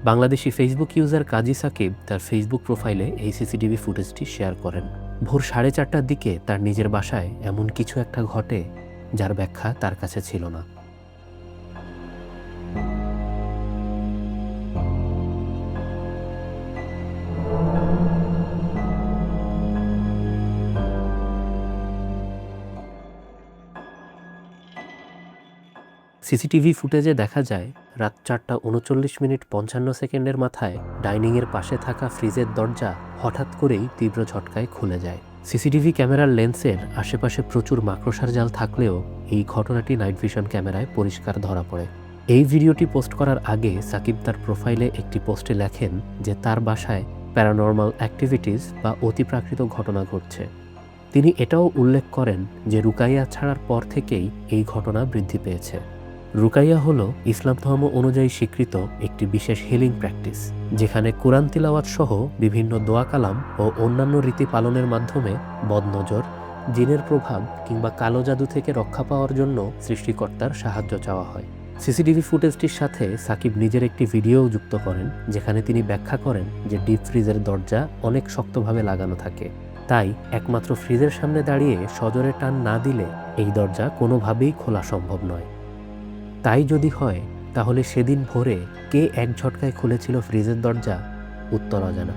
Bangladeshi Facebook user কাজী সাকিব তার Facebook প্রোফাইলে এই সিসিটিভি ফুটেজটি শেয়ার করেন। ভোর 4:30টার দিকে তার নিজের বাসায় এমন কিছু একটা ঘটে যার ব্যাখ্যা তার কাছে ছিল না। সিসিটিভি ফুটেজে দেখা যায় রাত 4:39:55 মাথায় ডাইনিংয়ের পাশে থাকা ফ্রিজের দরজা হঠাৎ করেই তীব্র ঝটকায় খুলে যায়। সিসিটিভি ক্যামেরার লেন্সের আশেপাশে প্রচুর মাকড়সার জাল থাকলেও এই ঘটনাটি নাইট ভিশন ক্যামেরায় পরিষ্কার ধরা পড়ে। এই ভিডিওটি পোস্ট করার আগে সাকিব তার প্রোফাইলে একটি পোস্টে লেখেন যে তার বাসায় প্যারানর্মাল অ্যাক্টিভিটিস বা অতিপ্রাকৃত ঘটনা ঘটছে। তিনি এটাও উল্লেখ করেন যে রুকাইয়া ছাড়ার পর থেকেই এই ঘটনা বৃদ্ধি পেয়েছে। রুকাইয়া হলো ইসলাম ধর্ম অনুযায়ী স্বীকৃত একটি বিশেষ হিলিং প্র্যাকটিস, যেখানে কোরআন তিলাওয়াত সহ বিভিন্ন দোয়া কালাম ও অন্যান্য রীতি পালনের মাধ্যমে বদনজর, জিনের প্রভাব কিংবা কালো জাদু থেকে রক্ষা পাওয়ার জন্য সৃষ্টিকর্তার সাহায্য চাওয়া হয়। সিসিটিভি ফুটেজটির সাথে সাকিব নিজের একটি ভিডিওও যুক্ত করেন, যেখানে তিনি ব্যাখ্যা করেন যে ডিপ ফ্রিজের দরজা অনেক শক্তভাবে লাগানো থাকে, তাই একমাত্র ফ্রিজের সামনে দাঁড়িয়ে সজোরে টান না দিলে এই দরজা কোনোভাবেই খোলা সম্ভব নয়। তাই যদি হয় তাহলে সেদিন ভোরে কে এক ঝটকায় খুলেছিল ফ্রিজের দরজা, উত্তর অজানা।